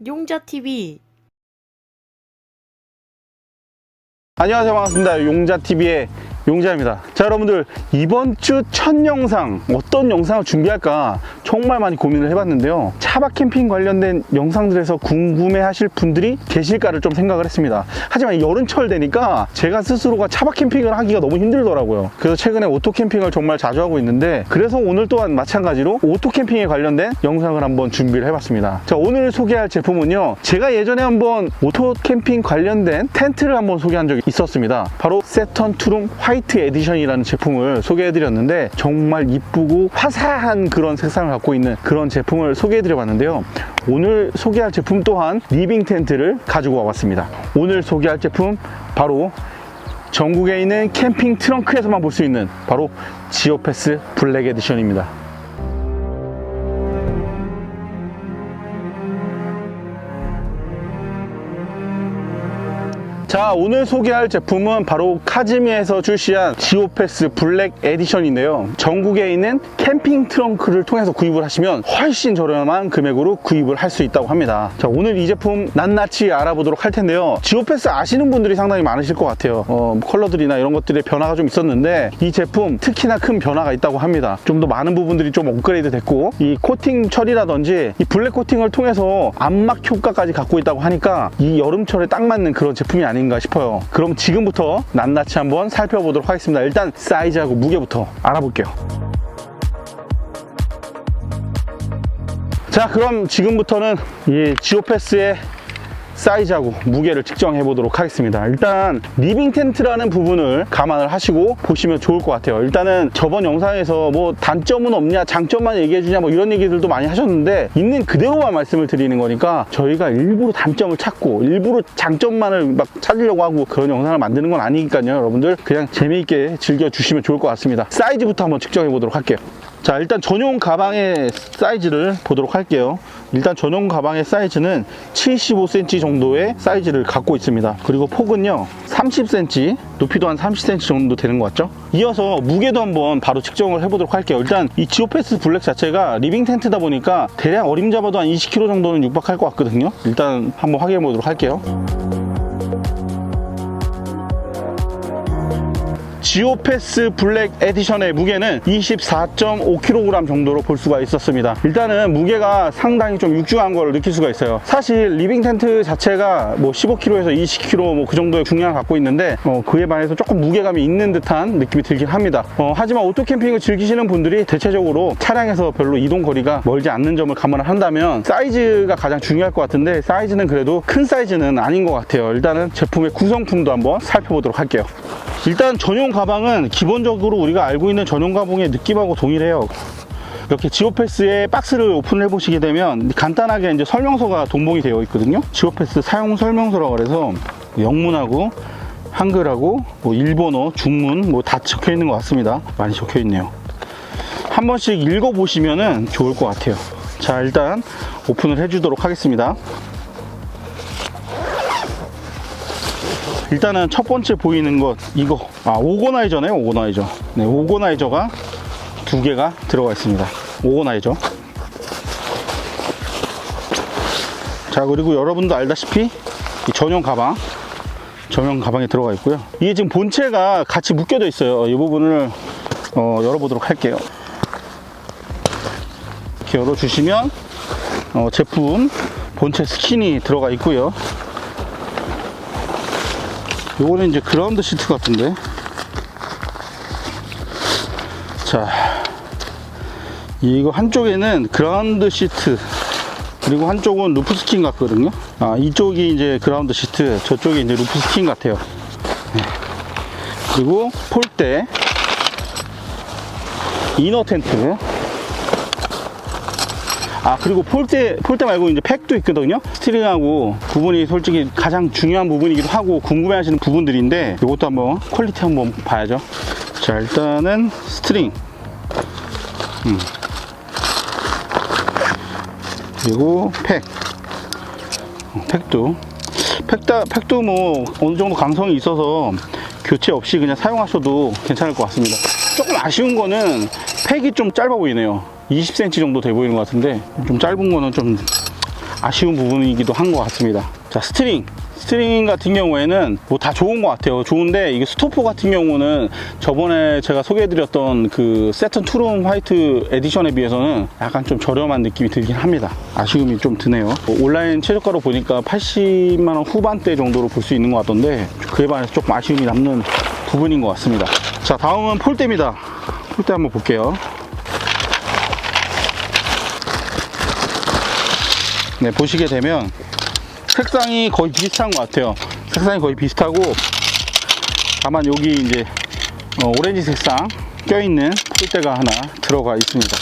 용자TV. 안녕하세요, 반갑습니다. 용자TV의 용자입니다. 자, 여러분들, 이번 주 첫 영상 어떤 영상을 준비할까 정말 많이 고민을 해봤는데요, 차박 캠핑 관련된 영상들에서 궁금해 하실 분들이 계실까를 좀 생각을 했습니다. 하지만 여름철 되니까 제가 스스로가 차박 캠핑을 하기가 너무 힘들더라고요. 그래서 최근에 오토 캠핑을 정말 자주 하고 있는데, 그래서 오늘 또한 마찬가지로 오토 캠핑에 관련된 영상을 한번 준비를 해봤습니다. 자, 오늘 소개할 제품은요, 제가 예전에 한번 오토 캠핑 관련된 텐트를 한번 소개한 적이 있었습니다. 바로 세턴 투룸 화이트 에디션이라는 제품을 소개해드렸는데, 정말 이쁘고 화사한 그런 색상을 갖고 있는 그런 제품을 소개해드려봤는데요, 오늘 소개할 제품 또한 리빙 텐트를 가지고 와봤습니다. 오늘 소개할 제품 바로 전국에 있는 캠핑 트렁크에서만 볼 수 있는 바로 지오패스 블랙 에디션입니다. 자, 오늘 소개할 제품은 바로 카즈미에서 출시한 지오패스 블랙 에디션인데요, 전국에 있는 캠핑 트렁크를 통해서 구입을 하시면 훨씬 저렴한 금액으로 구입을 할 수 있다고 합니다. 자, 오늘 이 제품 낱낱이 알아보도록 할 텐데요, 지오패스 아시는 분들이 상당히 많으실 것 같아요. 컬러들이나 이런 것들의 변화가 좀 있었는데, 이 제품 특히나 큰 변화가 있다고 합니다. 좀 더 많은 부분들이 좀 업그레이드 됐고, 이 코팅 처리라든지 이 블랙 코팅을 통해서 암막 효과까지 갖고 있다고 하니까 이 여름철에 딱 맞는 그런 제품이 아닌가 싶어요. 그럼 지금부터 낱낱이 한번 살펴보도록 하겠습니다. 일단 사이즈하고 무게부터 알아볼게요. 자, 그럼 지금부터는 이 지오패스의 사이즈하고 무게를 측정해 보도록 하겠습니다. 일단 리빙 텐트라는 부분을 감안을 하시고 보시면 좋을 것 같아요. 일단은 저번 영상에서 뭐 단점은 없냐, 장점만 얘기해 주냐, 뭐 이런 얘기들도 많이 하셨는데, 있는 그대로만 말씀을 드리는 거니까 저희가 일부러 단점을 찾고 일부러 장점만을 막 찾으려고 하고 그런 영상을 만드는 건 아니니까요. 여러분들 그냥 재미있게 즐겨주시면 좋을 것 같습니다. 사이즈부터 한번 측정해 보도록 할게요. 자, 일단 전용 가방의 사이즈를 보도록 할게요. 일단 전용 가방의 사이즈는 75cm 정도의 사이즈를 갖고 있습니다. 그리고 폭은요 30cm, 높이도 한 30cm 정도 되는 것 같죠? 이어서 무게도 한번 바로 측정을 해보도록 할게요. 일단 이 지오패스 블랙 자체가 리빙 텐트다 보니까 대략 어림잡아도 한 20kg 정도는 육박할 것 같거든요. 일단 한번 확인해 보도록 할게요. 지오패스 블랙 에디션의 무게는 24.5kg 정도로 볼 수가 있었습니다. 일단은 무게가 상당히 좀 육중한 걸 느낄 수가 있어요. 사실 리빙 텐트 자체가 뭐 15kg에서 20kg 뭐 그 정도의 중량을 갖고 있는데, 그에 반해서 조금 무게감이 있는 듯한 느낌이 들긴 합니다. 하지만 오토 캠핑을 즐기시는 분들이 대체적으로 차량에서 별로 이동 거리가 멀지 않는 점을 감안을 한다면 사이즈가 가장 중요할 것 같은데, 사이즈는 그래도 큰 사이즈는 아닌 것 같아요. 일단은 제품의 구성품도 한번 살펴보도록 할게요. 일단 전용 가방은 기본적으로 우리가 알고 있는 전용 가방의 느낌하고 동일해요. 이렇게 지오패스의 박스를 오픈을 해보시게 되면 간단하게 이제 설명서가 동봉이 되어 있거든요. 지오패스 사용 설명서라고 해서 영문하고 한글하고 뭐 일본어, 중문 뭐 다 적혀 있는 것 같습니다. 많이 적혀 있네요. 한 번씩 읽어보시면 좋을 것 같아요. 자, 일단 오픈을 해주도록 하겠습니다. 일단은 첫 번째 보이는 것, 이거 오거나이저네요. 오거나이저. 네, 오거나이저가 두 개가 들어가 있습니다. 오거나이저. 자, 그리고 여러분도 알다시피 이 전용 가방에 들어가 있고요. 이게 지금 본체가 같이 묶여져 있어요. 이 부분을 열어보도록 할게요. 이렇게 열어주시면 제품 본체 스킨이 들어가 있고요. 요거는 이제 그라운드 시트 같은데, 자, 이거 한쪽에는 그라운드 시트, 그리고 한쪽은 루프 스킨 같거든요. 이쪽이 이제 그라운드 시트, 저쪽이 이제 루프 스킨 같아요. 네. 그리고 폴대, 이너 텐트, 그리고 폴대 말고 이제 팩도 있거든요. 스티링하고 부분이 솔직히 가장 중요한 부분이기도 하고 궁금해 하시는 부분들인데, 이것도 한번 퀄리티 한번 봐야죠. 자, 일단은 스트링, 그리고 팩도 뭐 어느 정도 강성이 있어서 교체 없이 그냥 사용하셔도 괜찮을 것 같습니다. 조금 아쉬운 거는 팩이 좀 짧아 보이네요. 20cm 정도 돼 보이는 것 같은데, 좀 짧은 거는 좀 아쉬운 부분이기도 한 것 같습니다. 자, 스트링 같은 경우에는 뭐 다 좋은 것 같아요. 좋은데 이게 스토퍼 같은 경우는 저번에 제가 소개해드렸던 그 세턴 투룸 화이트 에디션에 비해서는 약간 좀 저렴한 느낌이 들긴 합니다. 아쉬움이 좀 드네요. 온라인 최저가로 보니까 80만원 후반대 정도로 볼 수 있는 것 같던데 그에 반해서 조금 아쉬움이 남는 부분인 것 같습니다. 자, 다음은 폴대입니다. 폴대 한번 볼게요. 네, 보시게 되면 색상이 거의 비슷한 것 같아요. 색상이 거의 비슷하고 다만 여기 이제 오렌지 색상 껴있는 폴대가 하나 들어가 있습니다.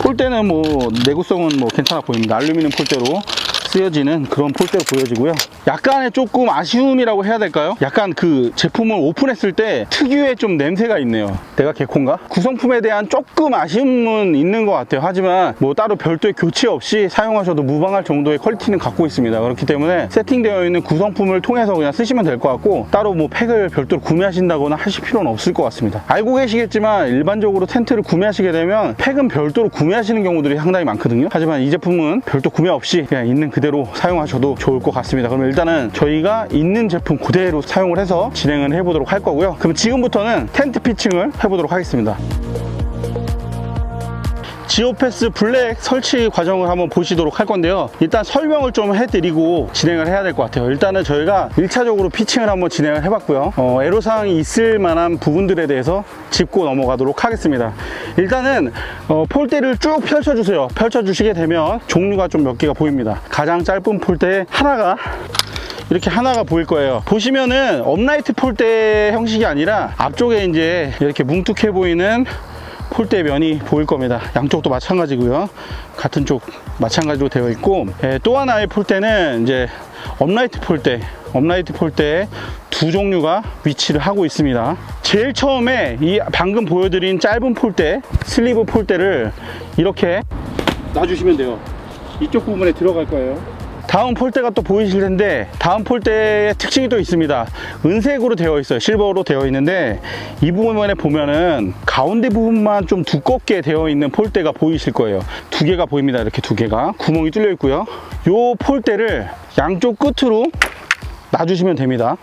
폴대는 뭐 내구성은 뭐 괜찮아 보입니다. 알루미늄 폴대로 쓰여지는 그런 폴대로 보여지고요. 약간의 조금 아쉬움이라고 해야 될까요? 약간 그 제품을 오픈했을 때 특유의 좀 냄새가 있네요. 내가 개콘가? 구성품에 대한 조금 아쉬움은 있는 것 같아요. 하지만 뭐 따로 별도의 교체 없이 사용하셔도 무방할 정도의 퀄리티는 갖고 있습니다. 그렇기 때문에 세팅되어 있는 구성품을 통해서 그냥 쓰시면 될 것 같고 따로 뭐 팩을 별도로 구매하신다거나 하실 필요는 없을 것 같습니다. 알고 계시겠지만 일반적으로 텐트를 구매하시게 되면 팩은 별도로 구매하시는 경우들이 상당히 많거든요. 하지만 이 제품은 별도 구매 없이 그냥 있는 그대로 사용하셔도 좋을 것 같습니다. 그럼 일단은 저희가 있는 제품 그대로 사용을 해서 진행을 해보도록 할 거고요. 그럼 지금부터는 텐트 피칭을 해보도록 하겠습니다. 지오패스 블랙 설치 과정을 한번 보시도록 할 건데요. 일단 설명을 좀 해드리고 진행을 해야 될 것 같아요. 일단은 저희가 1차적으로 피칭을 한번 진행을 해봤고요. 애로사항이 있을 만한 부분들에 대해서 짚고 넘어가도록 하겠습니다. 일단은 폴대를 쭉 펼쳐주세요. 펼쳐주시게 되면 종류가 좀 몇 개가 보입니다. 가장 짧은 폴대 이렇게 하나가 보일 거예요. 보시면은 업라이트 폴대 형식이 아니라 앞쪽에 이제 이렇게 뭉툭해 보이는 폴대 면이 보일 겁니다. 양쪽도 마찬가지고요. 같은 쪽 마찬가지로 되어 있고, 또 하나의 폴대는 이제 업라이트 폴대 두 종류가 위치를 하고 있습니다. 제일 처음에 이 방금 보여드린 짧은 폴대, 슬리브 폴대를 이렇게 놔주시면 돼요. 이쪽 부분에 들어갈 거예요. 다음 폴대가 또 보이실 텐데 다음 폴대의 특징이 또 있습니다. 은색으로 되어 있어요. 실버로 되어 있는데 이 부분에 보면은 가운데 부분만 좀 두껍게 되어 있는 폴대가 보이실 거예요. 두 개가 보입니다. 이렇게 두 개가 구멍이 뚫려 있고요. 요 폴대를 양쪽 끝으로 놔주시면 됩니다.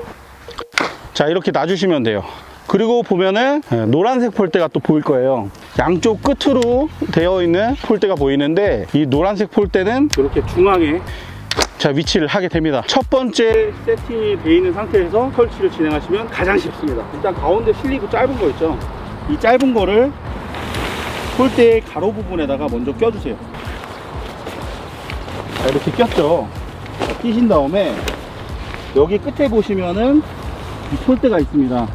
자, 이렇게 놔주시면 돼요. 그리고 보면은 노란색 폴대가 또 보일 거예요. 양쪽 끝으로 되어 있는 폴대가 보이는데 이 노란색 폴대는 이렇게 중앙에 위치를 하게 됩니다. 첫 번째 세팅이 되어 있는 상태에서 설치를 진행하시면 가장 쉽습니다. 일단 가운데 슬리브 짧은 거 있죠. 이 짧은 거를 폴대의 가로 부분에다가 먼저 껴주세요. 자, 이렇게 꼈죠. 끼신 다음에 여기 끝에 보시면은 이 폴대가 있습니다.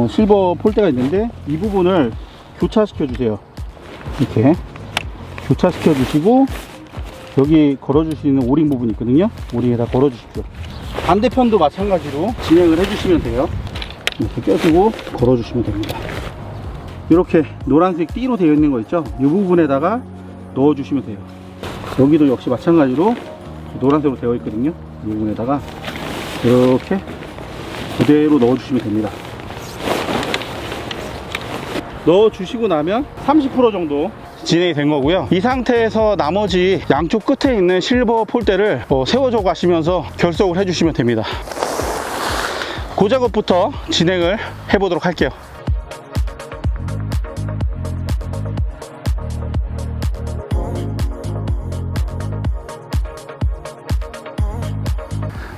실버 폴대가 있는데 이 부분을 교차시켜 주세요. 이렇게 교차시켜 주시고 여기 걸어줄 수 있는 오링 부분이 있거든요. 오링에다 걸어 주십시오. 반대편도 마찬가지로 진행을 해주시면 돼요. 이렇게 껴주고 걸어 주시면 됩니다. 이렇게 노란색 띠로 되어 있는 거 있죠. 이 부분에다가 넣어 주시면 돼요. 여기도 역시 마찬가지로 노란색으로 되어 있거든요. 이 부분에다가 이렇게 그대로 넣어 주시면 됩니다. 넣어 주시고 나면 30% 정도 진행이 된 거고요. 이 상태에서 나머지 양쪽 끝에 있는 실버 폴대를 세워줘 가시면서 결속을 해주시면 됩니다. 그 작업부터 진행을 해보도록 할게요.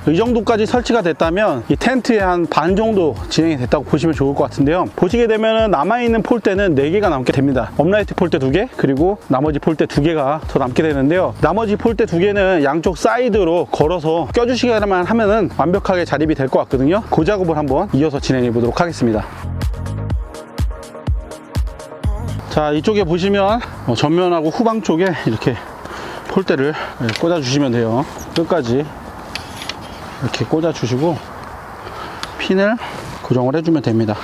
이 정도까지 설치가 됐다면 이 텐트의 한 반 정도 진행이 됐다고 보시면 좋을 것 같은데요. 보시게 되면 남아있는 폴대는 4개가 남게 됩니다. 업라이트 폴대 2개, 그리고 나머지 폴대 2개가 더 남게 되는데요. 나머지 폴대 2개는 양쪽 사이드로 걸어서 껴주시기만 하면은 완벽하게 자립이 될 것 같거든요. 그 작업을 한번 이어서 진행해 보도록 하겠습니다. 자, 이쪽에 보시면 전면하고 후방 쪽에 이렇게 폴대를 꽂아 주시면 돼요. 끝까지 이렇게 꽂아 주시고 핀을 고정을 해주면 됩니다.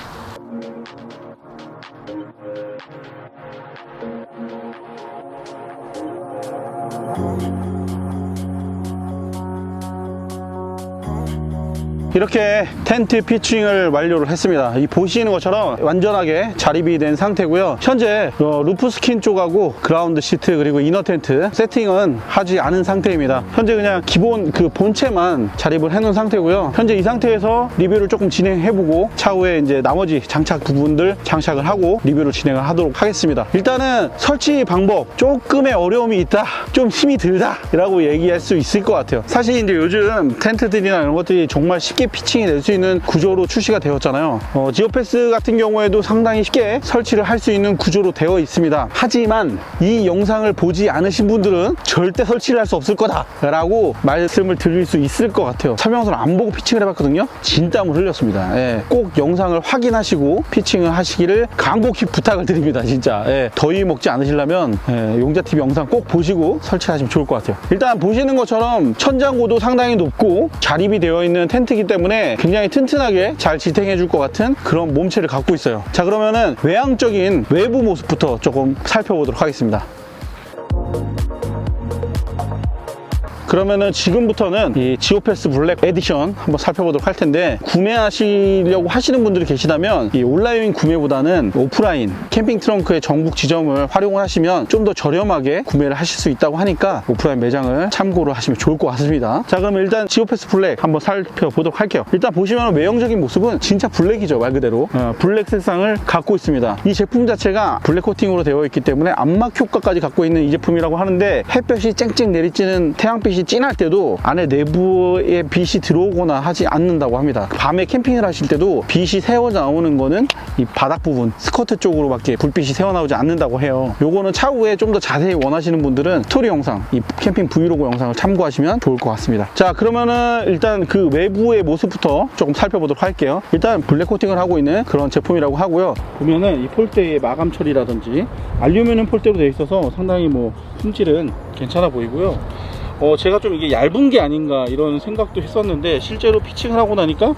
이렇게 텐트 피칭을 완료를 했습니다. 이 보시는 것처럼 완전하게 자립이 된 상태고요. 현재 루프 스킨 쪽하고 그라운드 시트 그리고 이너 텐트 세팅은 하지 않은 상태입니다. 현재 그냥 기본 그 본체만 자립을 해놓은 상태고요. 현재 이 상태에서 리뷰를 조금 진행해보고 차후에 이제 나머지 장착 부분들 장착을 하고 리뷰를 진행을 하도록 하겠습니다. 일단은 설치 방법 조금의 어려움이 있다, 좀 힘이 들다 라고 얘기할 수 있을 것 같아요. 사실 이제 요즘 텐트들이나 이런 것들이 정말 쉽게 피칭이 될 수 있는 구조로 출시가 되었잖아요. 지오패스 같은 경우에도 상당히 쉽게 설치를 할 수 있는 구조로 되어 있습니다. 하지만 이 영상을 보지 않으신 분들은 절대 설치를 할 수 없을 거다 라고 말씀을 드릴 수 있을 것 같아요. 설명서를 안 보고 피칭을 해봤거든요. 진땀을 흘렸습니다. 예, 꼭 영상을 확인하시고 피칭을 하시기를 간곡히 부탁을 드립니다. 진짜 더위 먹지 않으시려면 용자TV 영상 꼭 보시고 설치하시면 좋을 것 같아요. 일단 보시는 것처럼 천장고도 상당히 높고 자립이 되어 있는 텐트이기 때문에 굉장히 튼튼하게 잘 지탱해 줄 것 같은 그런 몸체를 갖고 있어요. 자, 그러면은 외향적인 외부 모습부터 조금 살펴보도록 하겠습니다. 그러면은 지금부터는 이 지오패스 블랙 에디션 한번 살펴보도록 할 텐데, 구매하시려고 하시는 분들이 계시다면 이 온라인 구매보다는 오프라인 캠핑 트렁크의 전국 지점을 활용을 하시면 좀 더 저렴하게 구매를 하실 수 있다고 하니까 오프라인 매장을 참고로 하시면 좋을 것 같습니다. 자, 그럼 일단 지오패스 블랙 한번 살펴보도록 할게요. 일단 보시면 외형적인 모습은 진짜 블랙이죠. 말 그대로 블랙 색상을 갖고 있습니다. 이 제품 자체가 블랙 코팅으로 되어 있기 때문에 암막 효과까지 갖고 있는 이 제품이라고 하는데, 햇볕이 쨍쨍 내리쬐는 태양빛이 진할 때도 안에 내부에 빛이 들어오거나 하지 않는다고 합니다. 밤에 캠핑을 하실 때도 빛이 새어 나오는 거는 이 바닥 부분 스커트 쪽으로밖에 불빛이 새어 나오지 않는다고 해요. 요거는 차후에 좀 더 자세히 원하시는 분들은 스토리 영상, 이 캠핑 브이로그 영상을 참고하시면 좋을 것 같습니다. 자, 그러면은 일단 그 외부의 모습부터 조금 살펴보도록 할게요. 일단 블랙 코팅을 하고 있는 그런 제품이라고 하고요. 보면은 이 폴대의 마감 처리라든지 알루미늄 폴대로 되어 있어서 상당히 뭐 품질은 괜찮아 보이고요. 제가 좀 이게 얇은 게 아닌가 이런 생각도 했었는데, 실제로 피칭을 하고 나니까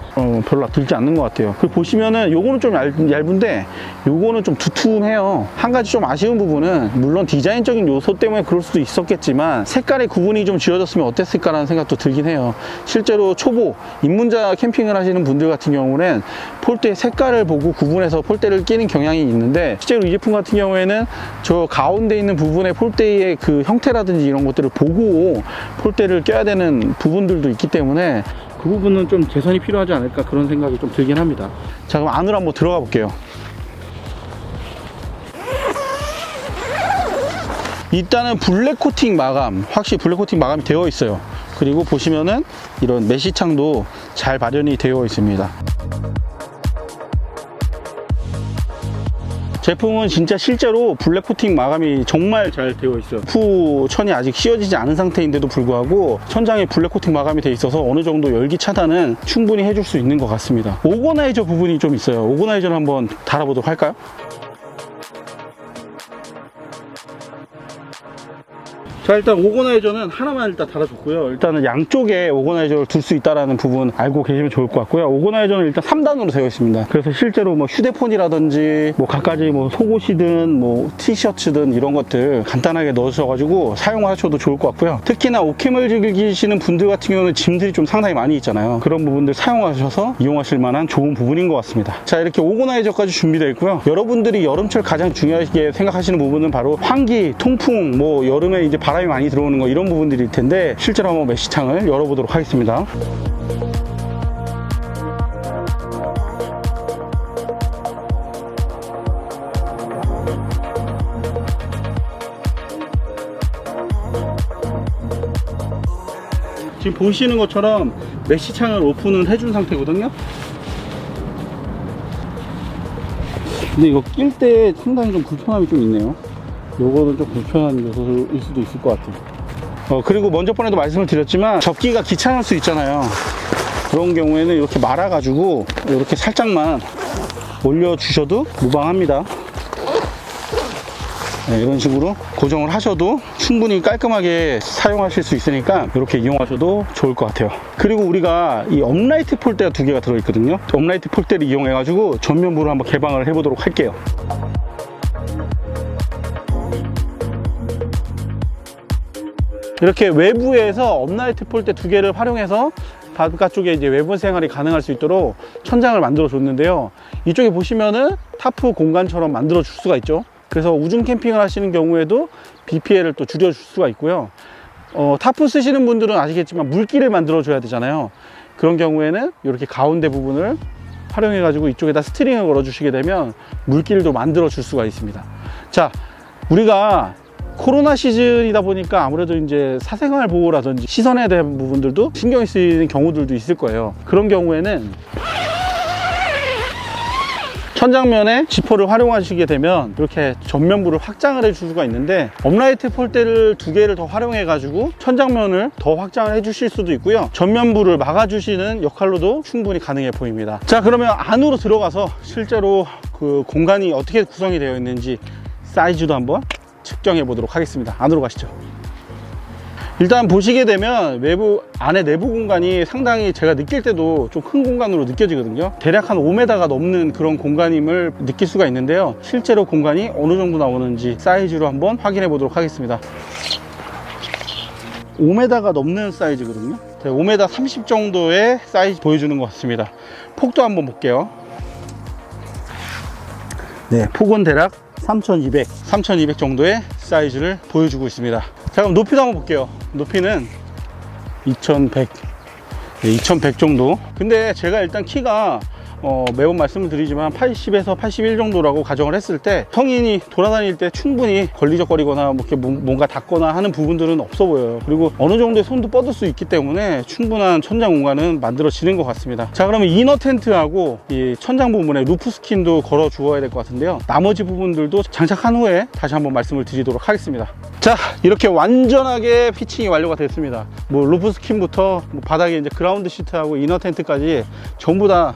별로 들지 않는 것 같아요. 그리고 보시면은 요거는 좀 얇은데 요거는 좀 두툼해요. 한 가지 좀 아쉬운 부분은, 물론 디자인적인 요소 때문에 그럴 수도 있었겠지만 색깔의 구분이 좀 지어졌으면 어땠을까라는 생각도 들긴 해요. 실제로 초보 입문자 캠핑을 하시는 분들 같은 경우는 폴대 색깔을 보고 구분해서 폴대를 끼는 경향이 있는데, 실제로 이 제품 같은 경우에는 저 가운데 있는 부분의 폴대의 그 형태라든지 이런 것들을 보고 폴대를 껴야 되는 부분들도 있기 때문에 그 부분은 좀 개선이 필요하지 않을까, 그런 생각이 좀 들긴 합니다. 자, 그럼 안으로 한번 들어가 볼게요. 일단은 블랙 코팅 마감, 확실히 블랙 코팅 마감이 되어 있어요. 그리고 보시면은 이런 메시창도 잘 발현이 되어 있습니다. 제품은 진짜 실제로 블랙 코팅 마감이 정말 잘 되어 있어요. 후 천이 아직 씌워지지 않은 상태인데도 불구하고 천장에 블랙 코팅 마감이 되어 있어서 어느 정도 열기 차단은 충분히 해줄 수 있는 것 같습니다. 오거나이저 부분이 좀 있어요. 오거나이저를 한번 달아보도록 할까요? 자, 일단 오거나이저는 하나만 일단 달아줬고요. 일단은 양쪽에 오거나이저를 둘 수 있다는 부분 알고 계시면 좋을 것 같고요. 오거나이저는 일단 3단으로 되어 있습니다. 그래서 실제로 뭐 휴대폰이라든지 뭐 갖가지 뭐 속옷이든 뭐 티셔츠든 이런 것들 간단하게 넣으셔가지고 사용하셔도 좋을 것 같고요. 특히나 오캠을 즐기시는 분들 같은 경우는 짐들이 좀 상당히 많이 있잖아요. 그런 부분들 사용하셔서 이용하실 만한 좋은 부분인 것 같습니다. 자, 이렇게 오거나이저까지 준비되어 있고요. 여러분들이 여름철 가장 중요하게 생각하시는 부분은 바로 환기, 통풍, 뭐 여름에 이제 바람이 많이 들어오는 거, 이런 부분들일 텐데, 실제로 한번 메시창을 열어보도록 하겠습니다. 지금 보시는 것처럼 메시창을 오픈을 해준 상태거든요. 근데 이거 낄 때 상당히 좀 불편함이 좀 있네요. 요거는 좀 불편한 요소일 수도 있을 것 같아요. 그리고 먼저 번에도 말씀을 드렸지만 접기가 귀찮을 수 있잖아요. 그런 경우에는 이렇게 말아가지고 이렇게 살짝만 올려주셔도 무방합니다. 네, 이런 식으로 고정을 하셔도 충분히 깔끔하게 사용하실 수 있으니까 이렇게 이용하셔도 좋을 것 같아요. 그리고 우리가 이 업라이트 폴대가 2개가 들어있거든요. 업라이트 폴대를 이용해가지고 전면부를 한번 개방을 해보도록 할게요. 이렇게 외부에서 업라이트 폴대 2개를 활용해서 바깥쪽에 이제 외부 생활이 가능할 수 있도록 천장을 만들어 줬는데요. 이쪽에 보시면은 타프 공간처럼 만들어 줄 수가 있죠. 그래서 우중 캠핑을 하시는 경우에도 비 피해를 또 줄여 줄 수가 있고요. 타프 쓰시는 분들은 아시겠지만 물길을 만들어 줘야 되잖아요. 그런 경우에는 이렇게 가운데 부분을 활용해 가지고 이쪽에다 스트링을 걸어 주시게 되면 물길도 만들어 줄 수가 있습니다. 자, 우리가 코로나 시즌이다 보니까 아무래도 이제 사생활 보호라든지 시선에 대한 부분들도 신경이 쓰이는 경우들도 있을 거예요. 그런 경우에는 천장면에 지퍼를 활용하시게 되면 이렇게 전면부를 확장을 해줄 수가 있는데, 업라이트 폴대를 2개를 더 활용해 가지고 천장면을 더 확장을 해 주실 수도 있고요, 전면부를 막아 주시는 역할로도 충분히 가능해 보입니다. 자, 그러면 안으로 들어가서 실제로 그 공간이 어떻게 구성이 되어 있는지 사이즈도 한번 측정해 보도록 하겠습니다. 안으로 가시죠. 일단 보시게 되면 외부 안에 내부 공간이 상당히 제가 느낄 때도 좀 큰 공간으로 느껴지거든요. 대략 한 5m가 넘는 그런 공간임을 느낄 수가 있는데요, 실제로 공간이 어느 정도 나오는지 사이즈로 한번 확인해 보도록 하겠습니다. 5m가 넘는 사이즈거든요. 5m 30 정도의 사이즈 보여주는 것 같습니다. 폭도 한번 볼게요. 네, 폭은 대략 3200 정도의 사이즈를 보여주고 있습니다. 자, 그럼 높이도 한번 볼게요. 높이는 2100, 네, 2100 정도. 근데 제가 일단 키가 매번 말씀을 드리지만 80에서 81 정도라고 가정을 했을 때 성인이 돌아다닐 때 충분히 걸리적거리거나 뭐 이렇게 뭔가 닿거나 하는 부분들은 없어 보여요. 그리고 어느 정도의 손도 뻗을 수 있기 때문에 충분한 천장 공간은 만들어지는 것 같습니다. 자, 그러면 이너 텐트하고 이 천장 부분에 루프 스킨도 걸어 주어야 될 것 같은데요, 나머지 부분들도 장착한 후에 다시 한번 말씀을 드리도록 하겠습니다. 자, 이렇게 완전하게 피칭이 완료가 됐습니다. 뭐 루프 스킨부터 뭐 바닥에 이제 그라운드 시트하고 이너 텐트까지 전부 다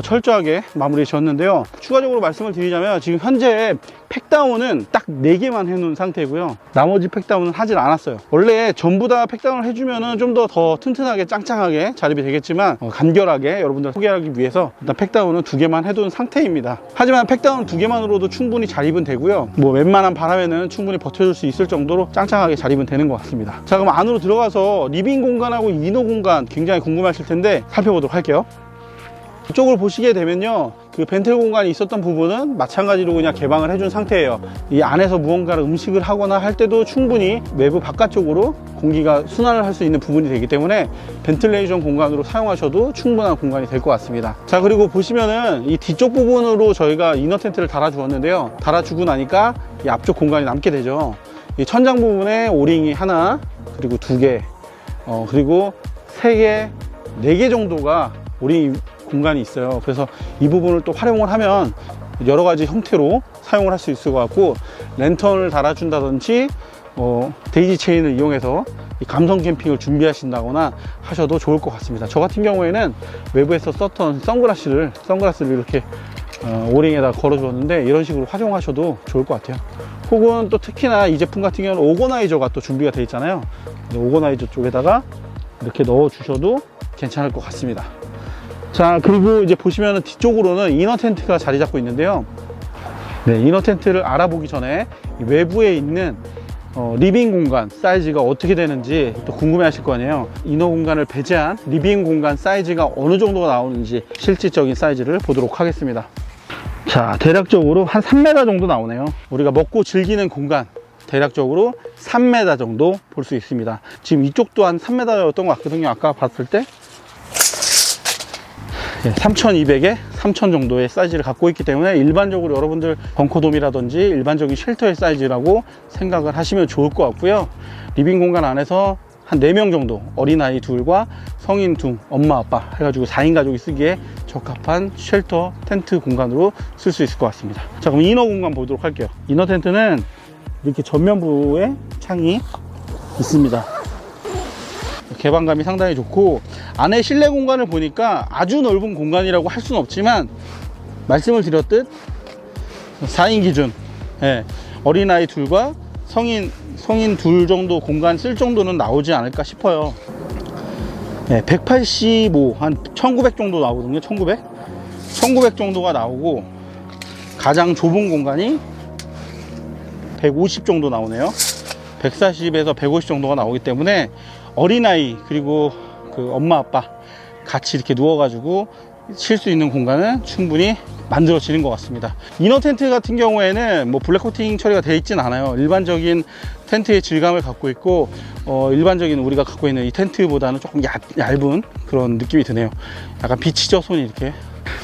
철저하게 마무리 지었는데요. 추가적으로 말씀을 드리자면 지금 현재 팩다운은 딱 4개만 해놓은 상태고요, 나머지 팩다운은 하질 않았어요. 원래 전부 다 팩다운을 해주면은 좀 더 튼튼하게 짱짱하게 자립이 되겠지만 간결하게 여러분들 소개하기 위해서 일단 팩다운은 2개만 해둔 상태입니다. 하지만 팩다운 2개만으로도 충분히 자립은 되고요, 뭐 웬만한 바람에는 충분히 버텨줄 수 있을 정도로 짱짱하게 자립은 되는 것 같습니다. 자, 그럼 안으로 들어가서 리빙 공간하고 이너 공간 굉장히 궁금하실 텐데 살펴보도록 할게요. 이쪽을 보시게 되면요, 그 벤틀 공간이 있었던 부분은 마찬가지로 그냥 개방을 해준 상태예요. 이 안에서 무언가를 음식을 하거나 할 때도 충분히 외부 바깥쪽으로 공기가 순환을 할 수 있는 부분이 되기 때문에 벤틀레이션 공간으로 사용하셔도 충분한 공간이 될 것 같습니다. 자, 그리고 보시면은 이 뒤쪽 부분으로 저희가 이너 텐트를 달아 주었는데요, 달아주고 나니까 이 앞쪽 공간이 남게 되죠. 이 천장 부분에 오링이 하나, 그리고 2개, 그리고 3개, 4개 정도가 오링 공간이 있어요. 그래서 이 부분을 또 활용을 하면 여러 가지 형태로 사용을 할 수 있을 것 같고, 랜턴을 달아준다든지 데이지 체인을 이용해서 이 감성 캠핑을 준비하신다거나 하셔도 좋을 것 같습니다. 저 같은 경우에는 외부에서 썼던 선글라스를 이렇게 오링에다 걸어 주었는데 이런 식으로 활용하셔도 좋을 것 같아요. 혹은 또 특히나 이 제품 같은 경우는 오거나이저가 또 준비가 되어 있잖아요. 오거나이저 쪽에다가 이렇게 넣어 주셔도 괜찮을 것 같습니다. 자, 그리고 이제 보시면은 뒤쪽으로는 이너 텐트가 자리 잡고 있는데요, 네, 이너 텐트를 알아보기 전에 외부에 있는 리빙 공간 사이즈가 어떻게 되는지 또 궁금해 하실 거 아니에요. 이너 공간을 배제한 리빙 공간 사이즈가 어느 정도가 나오는지 실질적인 사이즈를 보도록 하겠습니다. 자, 대략적으로 한 3m 정도 나오네요. 우리가 먹고 즐기는 공간 대략적으로 3m 정도 볼 수 있습니다. 지금 이쪽도 한 3m였던 것 같거든요, 아까 봤을 때. 3200에 3000 정도의 사이즈를 갖고 있기 때문에 일반적으로 여러분들 벙커돔이라든지 일반적인 쉘터의 사이즈라고 생각을 하시면 좋을 것 같고요. 리빙 공간 안에서 한 4명 정도, 어린아이 둘과 성인 둘, 엄마 아빠 해가지고 4인 가족이 쓰기에 적합한 쉘터 텐트 공간으로 쓸 수 있을 것 같습니다. 자, 그럼 이너 공간 보도록 할게요. 이너 텐트는 이렇게 전면부에 창이 있습니다. 개방감이 상당히 좋고, 안에 실내 공간을 보니까 아주 넓은 공간이라고 할 수는 없지만 말씀을 드렸듯 4인 기준, 어린아이 둘과 성인 둘 정도 공간 쓸 정도는 나오지 않을까 싶어요. 185, 한 1900 정도 나오거든요. 1900 정도가 나오고, 가장 좁은 공간이 150 정도 나오네요. 140에서 150 정도가 나오기 때문에 어린아이 그리고 그 엄마 아빠 같이 이렇게 누워가지고 쉴 수 있는 공간은 충분히 만들어지는 것 같습니다. 이너 텐트 같은 경우에는 뭐 블랙 코팅 처리가 되어 있진 않아요. 일반적인 텐트의 질감을 갖고 있고 일반적인 우리가 갖고 있는 이 텐트보다는 조금 얇은 그런 느낌이 드네요. 약간 비치죠, 손이 이렇게.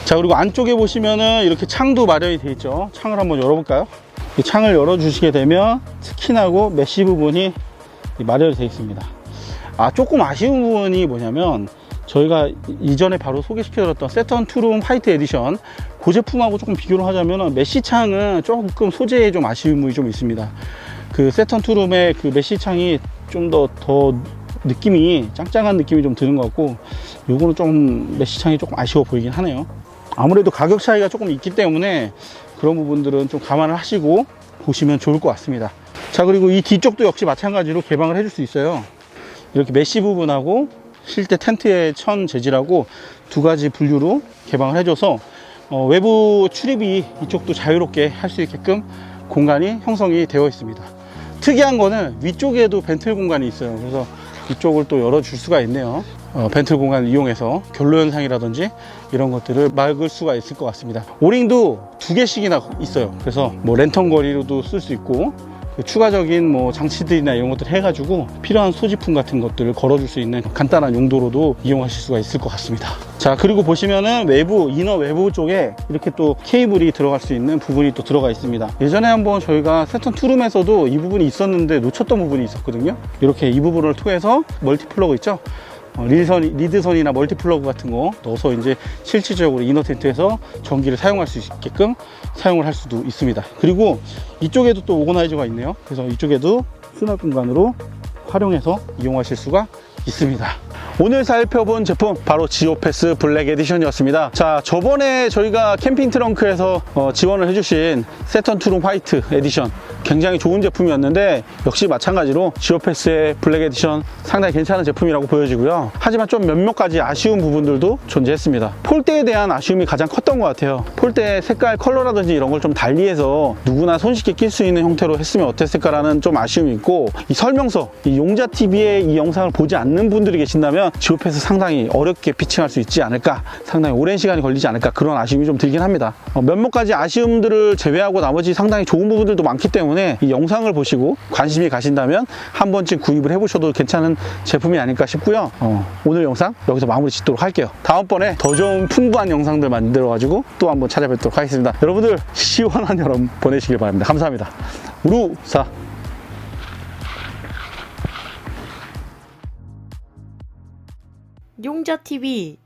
자, 그리고 안쪽에 보시면은 이렇게 창도 마련이 되어 있죠. 창을 한번 열어볼까요? 이 창을 열어주시게 되면 스킨하고 메쉬 부분이 마련이 되어 있습니다. 조금 아쉬운 부분이 뭐냐면 저희가 이전에 바로 소개시켜드렸던 세턴 투룸 화이트 에디션 그 제품하고 조금 비교를 하자면 메쉬 창은 조금 소재에 좀 아쉬움이 좀 있습니다. 그 세턴 투룸의 그 메쉬 창이 좀 더 느낌이 짱짱한 느낌이 좀 드는 것 같고, 요거는 좀 메쉬 창이 조금 아쉬워 보이긴 하네요. 아무래도 가격 차이가 조금 있기 때문에 그런 부분들은 좀 감안을 하시고 보시면 좋을 것 같습니다. 자, 그리고 이 뒤쪽도 역시 마찬가지로 개방을 해줄 수 있어요. 이렇게 메쉬 부분하고 실제 텐트의 천 재질하고 두 가지 분류로 개방을 해줘서 외부 출입이 이쪽도 자유롭게 할 수 있게끔 공간이 형성이 되어 있습니다. 특이한 거는 위쪽에도 벤틀 공간이 있어요. 그래서 이쪽을 또 열어줄 수가 있네요. 벤틀 공간을 이용해서 결로 현상이라든지 이런 것들을 막을 수가 있을 것 같습니다. 오링도 두 개씩이나 있어요. 그래서 뭐 랜턴 거리로도 쓸 수 있고, 추가적인 뭐 장치들이나 이런 것들 해가지고 필요한 소지품 같은 것들을 걸어줄 수 있는 간단한 용도로도 이용하실 수가 있을 것 같습니다. 자, 그리고 보시면은 외부, 이너 외부 쪽에 이렇게 또 케이블이 들어갈 수 있는 부분이 또 들어가 있습니다. 예전에 한번 저희가 세턴 투룸에서도 이 부분이 있었는데 놓쳤던 부분이 있었거든요. 이렇게 이 부분을 통해서 멀티 플러그 있죠? 리드선이나 멀티플러그 같은 거 넣어서 이제 실질적으로 이너 텐트에서 전기를 사용할 수 있게끔 사용을 할 수도 있습니다. 그리고 이쪽에도 또 오거나이저가 있네요. 그래서 이쪽에도 수납 공간으로 활용해서 이용하실 수가 있습니다. 오늘 살펴본 제품 바로 지오패스 블랙 에디션이었습니다. 자, 저번에 저희가 캠핑 트렁크에서 지원을 해주신 세턴 투룸 화이트 에디션 굉장히 좋은 제품이었는데, 역시 마찬가지로 지오패스의 블랙 에디션 상당히 괜찮은 제품이라고 보여지고요. 하지만 좀 몇몇 가지 아쉬운 부분들도 존재했습니다. 폴대에 대한 아쉬움이 가장 컸던 것 같아요. 폴대 색깔 컬러라든지 이런 걸 좀 달리해서 누구나 손쉽게 낄 수 있는 형태로 했으면 어땠을까라는 좀 아쉬움이 있고, 이 설명서, 이 용자TV의 이 영상을 보지 않는 분들이 계신다면 지오패스 상당히 어렵게 피칭할 수 있지 않을까, 상당히 오랜 시간이 걸리지 않을까, 그런 아쉬움이 좀 들긴 합니다. 몇몇 가지 아쉬움들을 제외하고 나머지 상당히 좋은 부분들도 많기 때문에 이 영상을 보시고 관심이 가신다면 한 번쯤 구입을 해보셔도 괜찮은 제품이 아닐까 싶고요. 오늘 영상 여기서 마무리 짓도록 할게요. 다음번에 더 좋은 풍부한 영상들 만들어 가지고 또 한번 찾아뵙도록 하겠습니다. 여러분들 시원한 여름 보내시길 바랍니다. 감사합니다. 우루사. 용자TV